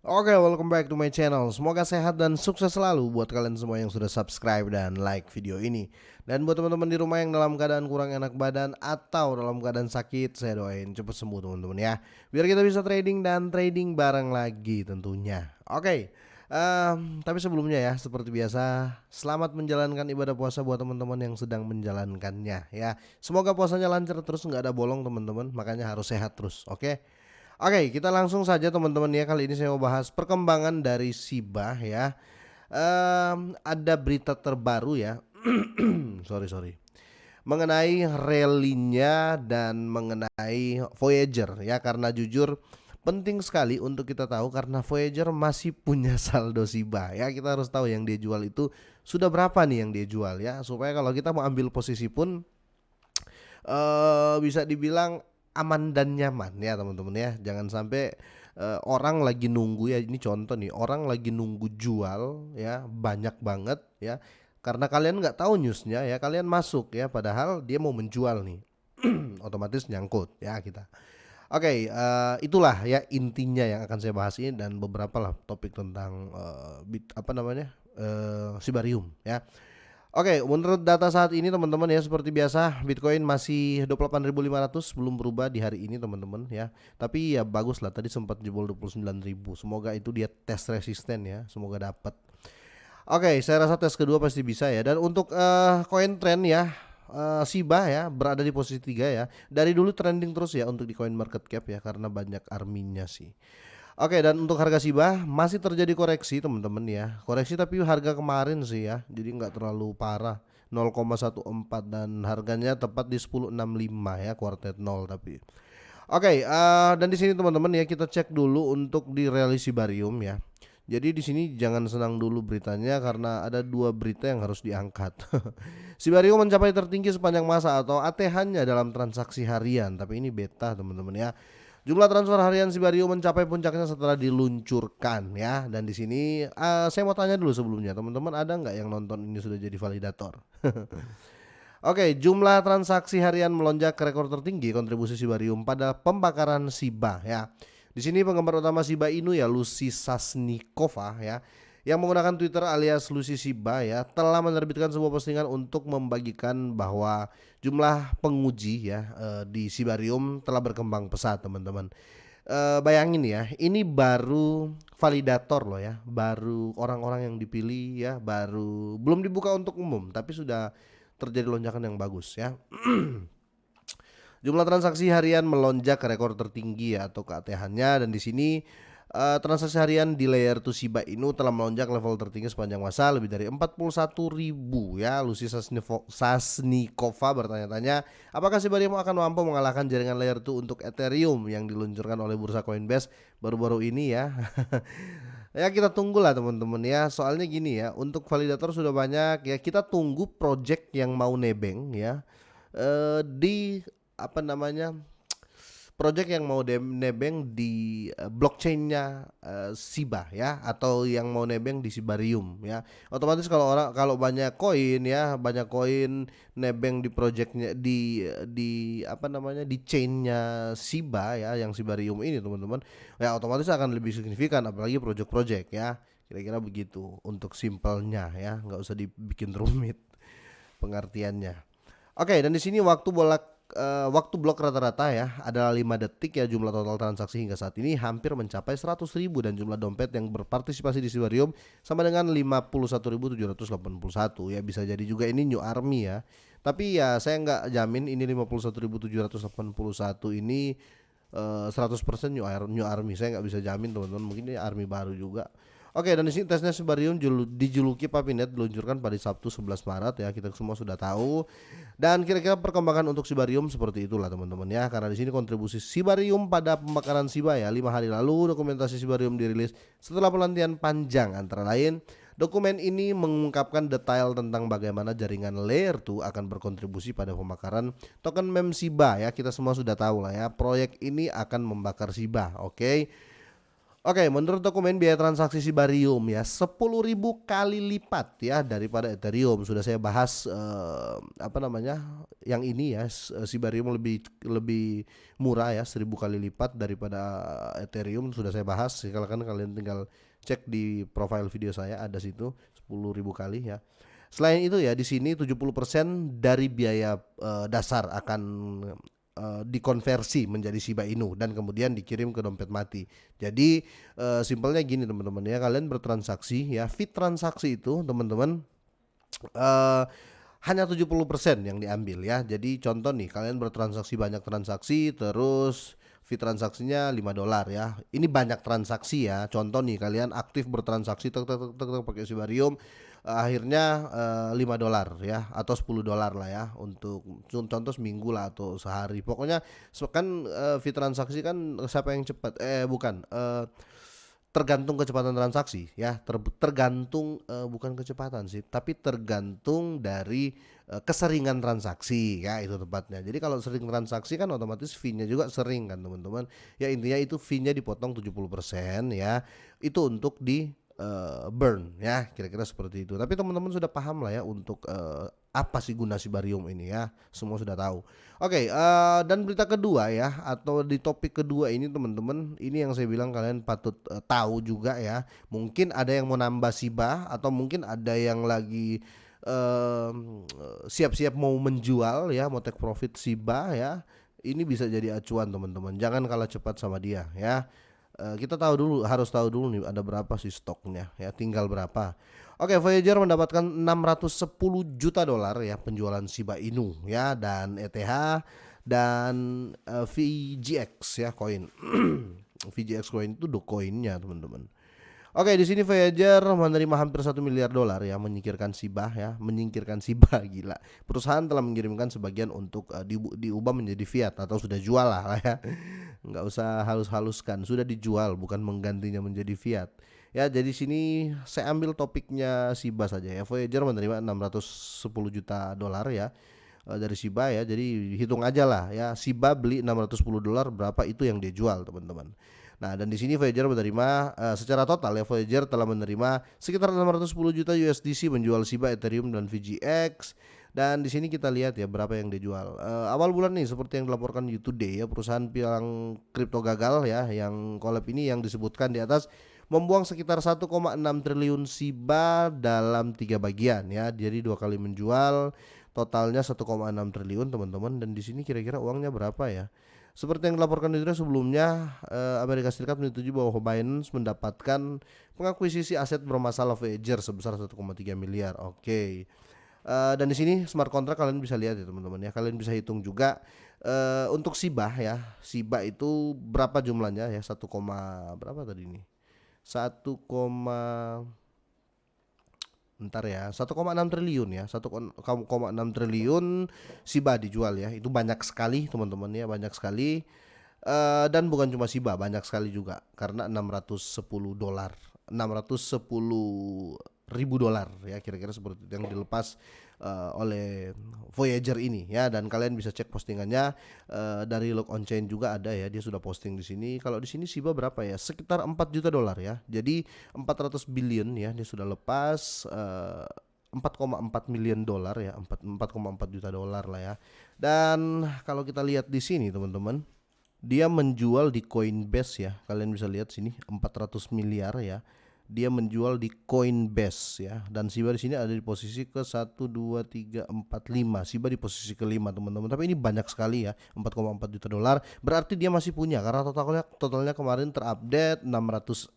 Oke, welcome back to my channel. Semoga sehat dan sukses selalu buat kalian semua yang sudah subscribe dan like video ini. Dan buat teman-teman di rumah yang dalam keadaan kurang enak badan atau dalam keadaan sakit, saya doain cepat sembuh teman-teman ya. Biar kita bisa trading dan trading bareng lagi tentunya. Oke, tapi sebelumnya ya, seperti biasa, selamat menjalankan ibadah puasa buat teman-teman yang sedang menjalankannya ya. Semoga puasanya lancar terus, nggak ada bolong teman-teman. Makanya harus sehat terus, oke? Oke, kita langsung saja teman-teman ya. Kali ini saya mau bahas perkembangan dari Shiba ya. Ada berita terbaru ya. Sorry, mengenai rally-nya dan mengenai Voyager ya. Karena jujur penting sekali untuk kita tahu karena Voyager masih punya saldo Shiba ya. Kita harus tahu yang dia jual itu sudah berapa nih yang dia jual ya. Supaya kalau kita mau ambil posisi pun bisa dibilang aman dan nyaman ya teman-teman ya. Jangan sampai orang lagi nunggu ya, ini contoh nih, orang lagi nunggu jual ya banyak banget ya. Karena kalian nggak tahu newsnya ya, kalian masuk ya padahal dia mau menjual nih. Otomatis nyangkut ya kita. Oke, itulah ya intinya yang akan saya bahas ini dan beberapa lah topik tentang apa namanya? Sibarium ya. Oke, menurut data saat ini teman-teman ya seperti biasa Bitcoin masih 28.500 belum berubah di hari ini teman-teman ya. Tapi ya bagus lah tadi sempat jebol 29.000. Semoga itu dia tes resisten ya, semoga dapat. Oke, saya rasa tes kedua pasti bisa ya. Dan untuk koin trend ya Shiba ya berada di posisi 3 ya. Dari dulu trending terus ya untuk di coin market cap ya karena banyak arminya sih. Oke, dan untuk harga Shiba masih terjadi koreksi teman-teman ya. Koreksi tapi harga kemarin sih ya. Jadi nggak terlalu parah. 0,14 dan harganya tepat di 10.65 ya quartet 0 tapi. Oke, dan di sini teman-teman ya kita cek dulu untuk di rally Shibarium ya. Jadi di sini jangan senang dulu beritanya karena ada dua berita yang harus diangkat. Shibarium mencapai tertinggi sepanjang masa atau ATH-nya dalam transaksi harian, tapi ini beta teman-teman ya. Jumlah transfer harian Sibario mencapai puncaknya setelah diluncurkan ya. Dan di sini saya mau tanya dulu sebelumnya, teman-teman ada nggak yang nonton ini sudah jadi validator? Oke, jumlah transaksi harian melonjak ke rekor tertinggi kontribusi Sibarium pada pembakaran Shiba ya. Di sini penggemar utama Shiba Inu ya Lucy Sasnikova ya yang menggunakan Twitter alias Lucy Shiba ya telah menerbitkan sebuah postingan untuk membagikan bahwa jumlah penguji ya di Shibarium telah berkembang pesat teman-teman. Bayangin ya, ini baru validator loh ya, baru orang-orang yang dipilih ya, baru belum dibuka untuk umum tapi sudah terjadi lonjakan yang bagus ya. Jumlah transaksi harian melonjak ke rekor tertinggi ya, atau KTH-nya dan di sini transaksi harian di layer 2 Shiba Inu telah melonjak level tertinggi sepanjang masa lebih dari 41.000 ya. Lucy Sasnikova bertanya-tanya, apakah Shiba Inu akan mampu mengalahkan jaringan layer 2 untuk Ethereum yang diluncurkan oleh bursa Coinbase baru-baru ini ya. Ya kita tunggulah teman-teman ya. Soalnya gini ya, untuk validator sudah banyak ya. Kita tunggu project yang mau nebeng ya. Di apa namanya? Project yang mau nebeng di blockchainnya Shiba ya atau yang mau nebeng di Shibarium ya. Otomatis kalau banyak koin ya, banyak koin nebeng di projectnya di apa namanya di chainnya Shiba ya yang Shibarium ini teman-teman ya otomatis akan lebih signifikan apalagi project-project ya. Kira-kira begitu untuk simpelnya ya, nggak usah dibikin rumit pengertiannya. Oke, dan di sini waktu blok rata-rata ya adalah 5 detik ya. Jumlah total transaksi hingga saat ini hampir mencapai 100.000 dan jumlah dompet yang berpartisipasi di Sibarium sama dengan 51.781 ya. Bisa jadi juga ini new army ya. Tapi ya saya nggak jamin ini 51.781 ini 100% new army. Saya nggak bisa jamin teman-teman. Mungkin ini army baru juga. Oke, dan di sini tesnya Sibarium dijuluki Papinet diluncurkan pada Sabtu 11 Maret ya. Kita semua sudah tahu. Dan kira-kira perkembangan untuk Sibarium seperti itulah teman-teman ya. Karena di sini kontribusi Sibarium pada pembakaran Shiba ya. 5 hari lalu dokumentasi Sibarium dirilis setelah pelantikan panjang. Antara lain, dokumen ini mengungkapkan detail tentang bagaimana jaringan layer 2 akan berkontribusi pada pembakaran token mem Shiba ya. Kita semua sudah tahu lah ya. Proyek ini akan membakar Shiba, oke. Oke, menurut dokumen biaya transaksi Sibarium ya 10.000 kali lipat ya daripada Ethereum. Sudah saya bahas apa namanya? Yang ini ya Sibarium lebih lebih murah ya 1.000 kali lipat daripada Ethereum, sudah saya bahas. Silakan kalian tinggal cek di profile video saya, ada situ 10.000 kali ya. Selain itu ya di sini 70% dari biaya dasar akan dikonversi menjadi Shiba Inu dan kemudian dikirim ke dompet mati. Jadi simpelnya gini teman-teman ya, kalian bertransaksi ya, fee transaksi itu teman-teman eh, hanya 70% yang diambil ya. Jadi contoh nih, kalian bertransaksi banyak transaksi, terus fee transaksinya $5 ya. Ini banyak transaksi ya. Contoh nih, kalian aktif bertransaksi pakai Sibarium, akhirnya $5 ya atau $10 lah ya, untuk contoh seminggu lah atau sehari. Pokoknya kan fee transaksi kan siapa yang cepat, bukan, tergantung kecepatan transaksi ya, tergantung bukan kecepatan sih, tapi tergantung dari keseringan transaksi ya, itu tepatnya. Jadi kalau sering transaksi kan otomatis fee-nya juga sering kan teman-teman. Ya intinya itu fee-nya dipotong 70% ya. Itu untuk di burn ya, kira-kira seperti itu. Tapi teman-teman sudah paham lah ya untuk apa sih guna Sibarium ini ya, semua sudah tahu. Oke, dan berita kedua ya, atau di topik kedua ini teman-teman, ini yang saya bilang kalian patut tahu juga ya. Mungkin ada yang mau nambah Shiba, atau mungkin ada yang lagi siap-siap mau menjual ya, mau take profit Shiba ya. Ini bisa jadi acuan teman-teman. Jangan kalah cepat sama dia ya. Kita tahu dulu, harus tahu dulu nih ada berapa sih stoknya ya, tinggal berapa. Oke, Voyager mendapatkan $610 juta ya penjualan Shiba Inu ya, dan ETH dan VGX ya koin. VGX koin itu Dogecoin-nya teman-teman. Oke, di sini Voyager menerima hampir $1 miliar ya, menyingkirkan Shiba ya, menyingkirkan Shiba gila. Perusahaan telah mengirimkan sebagian untuk diubah menjadi fiat, atau sudah jual lah ya. Nggak usah halus-haluskan, sudah dijual, bukan menggantinya menjadi fiat. Ya, jadi sini saya ambil topiknya Shiba saja ya. Voyager menerima $610 juta ya dari Shiba ya. Jadi hitung aja lah ya, Shiba beli $610, berapa itu yang dia jual teman-teman. Nah, dan di sini Voyager menerima secara total ya, Voyager telah menerima sekitar 610 juta USDC menjual Shiba, Ethereum dan VGX. Dan di sini kita lihat ya berapa yang dijual. Awal bulan nih seperti yang dilaporkan You Today ya, perusahaan pilang kripto gagal ya, yang collab ini yang disebutkan di atas membuang sekitar 1,6 triliun Shiba dalam 3 bagian ya. Jadi 2 kali menjual, totalnya 1,6 triliun teman-teman. Dan di sini kira-kira uangnya berapa ya? Seperti yang dilaporkan itu sebelumnya, Amerika Serikat menyetujui bahwa Binance mendapatkan pengakuisisi aset bermasalah Voyager sebesar 1,3 miliar. Oke. Dan di sini smart contract kalian bisa lihat ya teman-teman ya. Kalian bisa hitung juga untuk Shiba ya. Shiba itu berapa jumlahnya ya? 1, berapa tadi ini? 1, bentar ya, 1,6 triliun ya, 1,6 triliun Shiba dijual ya. Itu banyak sekali teman-teman ya, banyak sekali. Dan bukan cuma Shiba, banyak sekali juga, karena $610 ribu dolar ya, kira-kira seperti itu yang dilepas oleh Voyager ini ya. Dan kalian bisa cek postingannya dari Log On Chain juga ada ya, dia sudah posting di sini. Kalau di sini Shiba berapa ya, sekitar $4 juta ya, jadi 400 billion ya, dia sudah lepas 4,4 miliar dolar ya, 4,4 juta dolar lah ya. Dan kalau kita lihat di sini teman-teman, dia menjual di Coinbase ya, kalian bisa lihat sini 400 miliar ya. Dia menjual di Coinbase ya, dan Shiba di sini ada di posisi ke 1 2 3 4 5. Shiba di posisi ke-5 teman-teman. Tapi ini banyak sekali ya, 4,4 juta dolar. Berarti dia masih punya, karena totalnya kemarin terupdate 600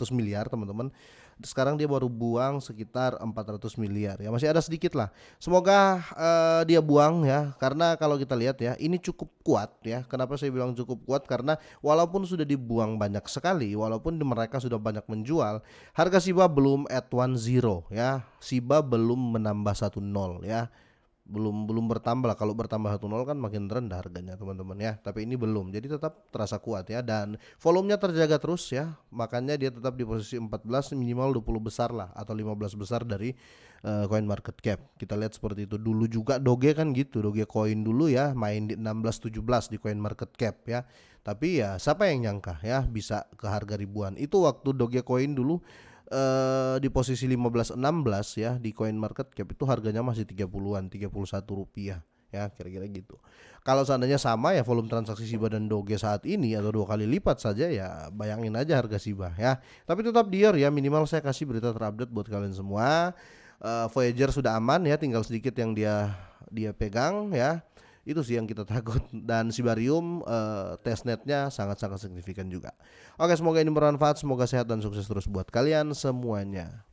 miliar teman-teman. Sekarang dia baru buang sekitar 400 miliar ya, masih ada sedikit lah. Semoga dia buang ya, karena kalau kita lihat ya, ini cukup kuat ya. Kenapa saya bilang cukup kuat? Karena walaupun sudah dibuang banyak sekali, walaupun mereka sudah banyak menjual, harga Shiba belum at 1 zero ya. Shiba belum menambah 1 nol ya. belum bertambah lah. Kalau bertambah 1 nol kan makin rendah harganya teman-teman ya. Tapi ini belum. Jadi tetap terasa kuat ya, dan volumenya terjaga terus ya. Makanya dia tetap di posisi 14, minimal 20 besar lah atau 15 besar dari coin market cap. Kita lihat seperti itu. Dulu juga Doge kan gitu. Doge coin dulu ya main di 16 17 di coin market cap ya. Tapi ya siapa yang nyangka ya bisa ke harga ribuan. Itu waktu Dogecoin dulu di posisi 15 16 ya di coin market cap itu harganya masih 30-an, Rp31 ya, kira-kira gitu. Kalau seandainya sama ya volume transaksi Shiba dan Doge saat ini atau 2 kali lipat saja ya, bayangin aja harga Shiba ya. Tapi tetap Dior ya, minimal saya kasih berita terupdate buat kalian semua. Voyager sudah aman ya, tinggal sedikit yang dia pegang ya. Itu sih yang kita takut, dan Sibarium testnetnya sangat-sangat signifikan juga. Oke, semoga ini bermanfaat, semoga sehat dan sukses terus buat kalian semuanya.